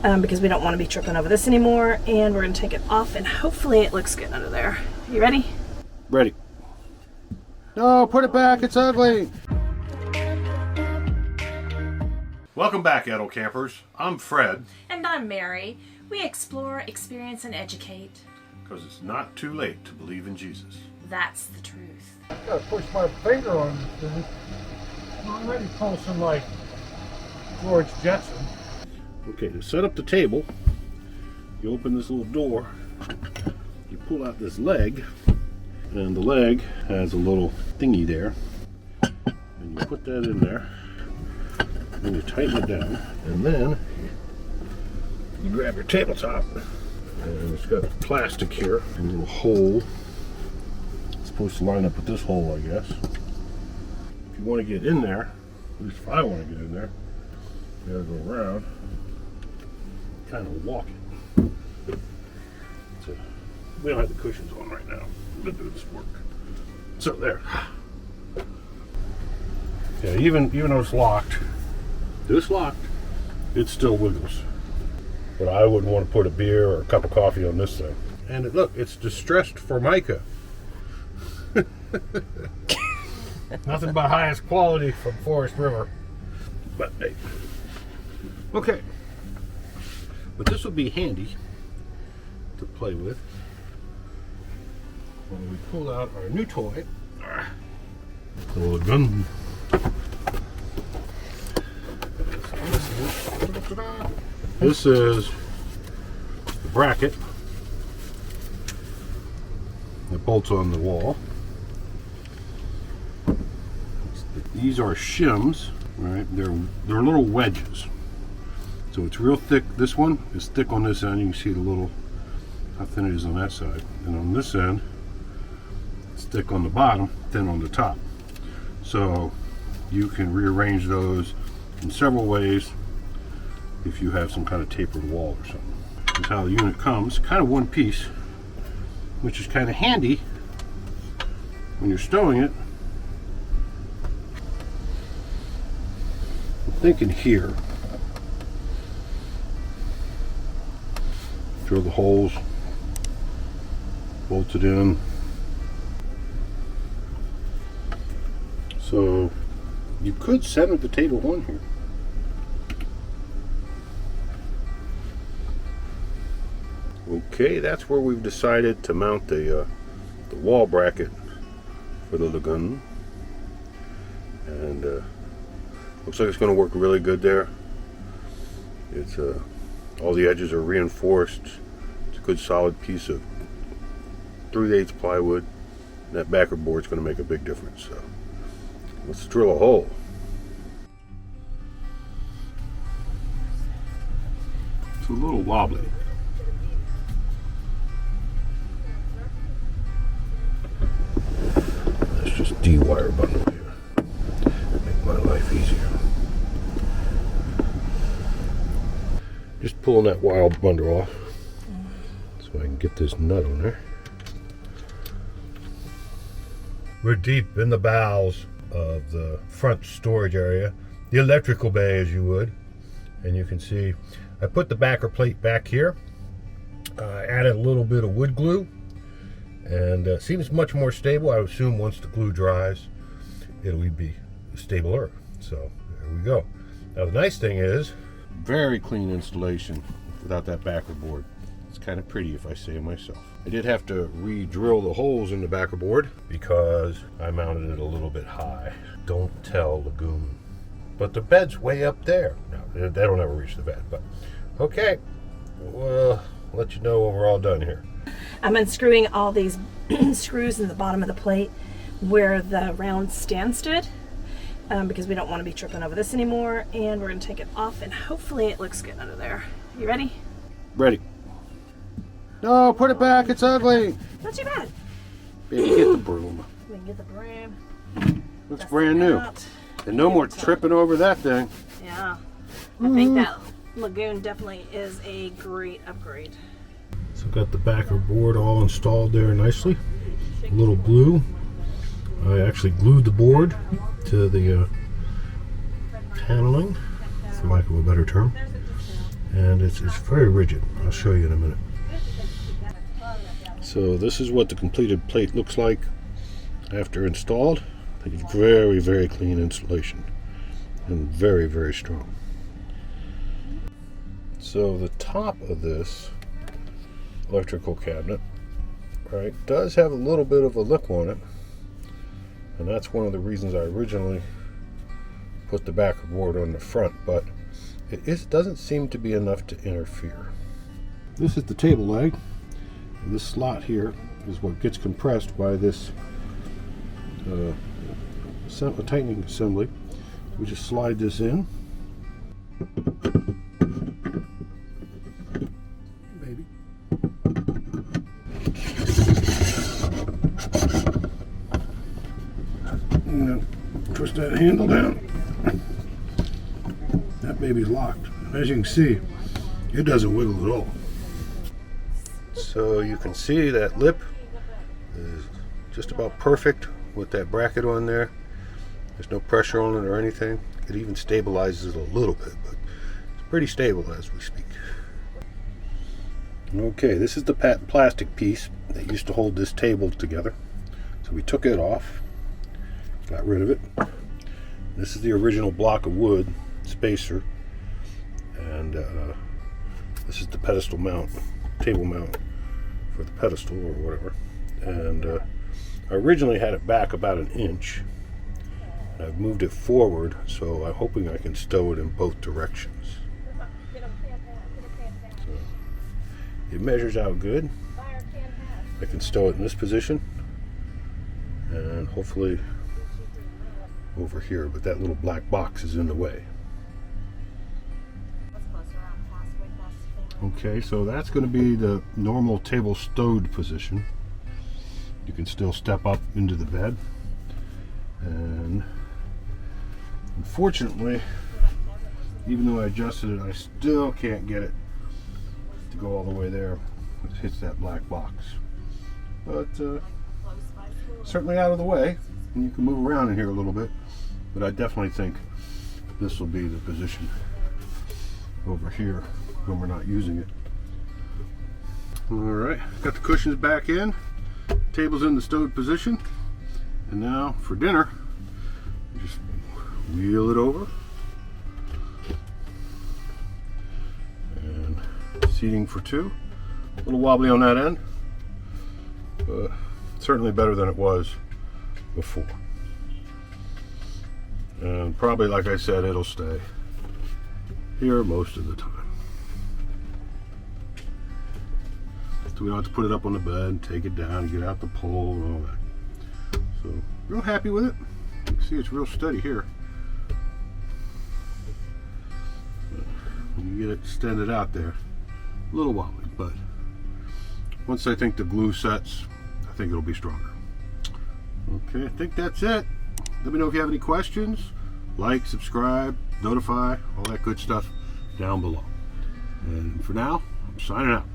because we don't want to be tripping over this anymore, and we're going to take it off and hopefully it looks good under there. You ready? Ready. No, put it back, it's ugly. Welcome back, Edel Campers. I'm Fred. And I'm Mary. We explore, experience, and educate. Because it's not too late to believe in Jesus. That's the truth. I gotta push my finger on this thing. I'm ready to pull some like George Jetson. Okay, to set up the table, you open this little door, you pull out this leg, and the leg has a little thingy there, and you put that in there, and you tighten it down, and then you grab your tabletop, and it's got plastic here, and a little hole. It's supposed to line up with this hole, I guess. If you want to get in there, at least if I want to get in there, you gotta go around, kind of walk it. So we don't have the cushions on right now. We're gonna do this work. So there. Yeah, even though it's locked, it still wiggles. But I wouldn't want to put a beer or a cup of coffee on this thing. And look, it's distressed Formica. Nothing but highest quality from Forest River. But hey. Okay. But this would be handy to play with when we pull out our new toy, the Lagun. This is the bracket that bolts on the wall. These are shims, right? They're little wedges. So it's real thick. This one is thick on this end. You can see the little, how thin it is on that side. And on this end, it's thick on the bottom, thin on the top. So you can rearrange those in several ways if you have some kind of tapered wall or something. That's how the unit comes, kind of one piece, which is kind of handy when you're stowing it. I'm thinking here. Drill the holes, bolt it in. So you could center the table on here. Okay, that's where we've decided to mount the wall bracket for the Lagun, and looks like it's going to work really good there. It's all the edges are reinforced. It's a good solid piece of 3/8 plywood. And that backer board's going to make a big difference. So let's drill a hole. It's a little wobbly. Let's just de-wire bundle here. Make my life easier. Just pulling that wire bundle off so I can get this nut on there. We're deep in the bowels of the front storage area, the electrical bay as you would, and you can see I put the backer plate back here. I added a little bit of wood glue, and seems much more stable. I assume once the glue dries it'll be stabler. So there we go. Now the nice thing is, very clean installation without that backer board. It's kind of pretty if I say it myself. I did have to re-drill the holes in the backer board because I mounted it a little bit high. Don't tell Lagun. But the bed's way up there. No, they don't ever reach the bed, but okay. Well, let you know when we're all done here. I'm unscrewing all these screws in the bottom of the plate where the round stand stood. Because we don't want to be tripping over this anymore, and we're going to take it off and hopefully it looks good under there. You ready? Ready. No, put it back, it's ugly. Not too bad. Baby, get the broom. We can get the broom. Looks brand new. And no more tripping over that thing. Yeah. I think that Lagun definitely is a great upgrade. So got the backer board all installed there nicely. A little glue. I actually glued the board to the paneling, for lack of a better term. and it's very rigid. I'll show you in a minute. So this is what the completed plate looks like after installed. I think it's very, very clean installation and very, very strong. So the top of this electrical cabinet, right, does have a little bit of a lip on it, and that's one of the reasons I originally put the backer board on the front, but it doesn't seem to be enough to interfere. This is the table leg, and this slot here is what gets compressed by this tightening assembly. We just slide this in. Maybe. I'm gonna twist that handle down. That baby's locked. As you can see, it doesn't wiggle at all. So you can see that lip is just about perfect with that bracket on there. There's no pressure on it or anything. It even stabilizes it a little bit, but it's pretty stable as we speak. Okay, this is the plastic piece that used to hold this table together. So we took it off, got rid of it. This is the original block of wood spacer, and this is the pedestal mount, table mount for the pedestal or whatever. And I originally had it back about 1 inch. I've moved it forward, so I'm hoping I can stow it in both directions. So it measures out good. I can stow it in this position and hopefully over here, but that little black box is in the way. Okay, so that's going to be the normal table stowed position. You can still step up into the bed, and unfortunately, even though I adjusted it, I still can't get it to go all the way there. It hits that black box. But certainly out of the way, and you can move around in here a little bit. But I definitely think this will be the position over here when we're not using it. Alright, got the cushions back in. Table's in the stowed position. And now for dinner, just wheel it over. And seating for 2. A little wobbly on that end, but certainly better than it was before. And probably, like I said, it'll stay here most of the time. So we don't have to put it up on the bed and take it down and get out the pole and all that. So real happy with it. You can see it's real steady here. When you get it extended out there, a little wobbly, but once I think the glue sets, I think it'll be stronger. Okay, I think that's it. Let me know if you have any questions. Like, subscribe, notify, all that good stuff down below. And for now, I'm signing out.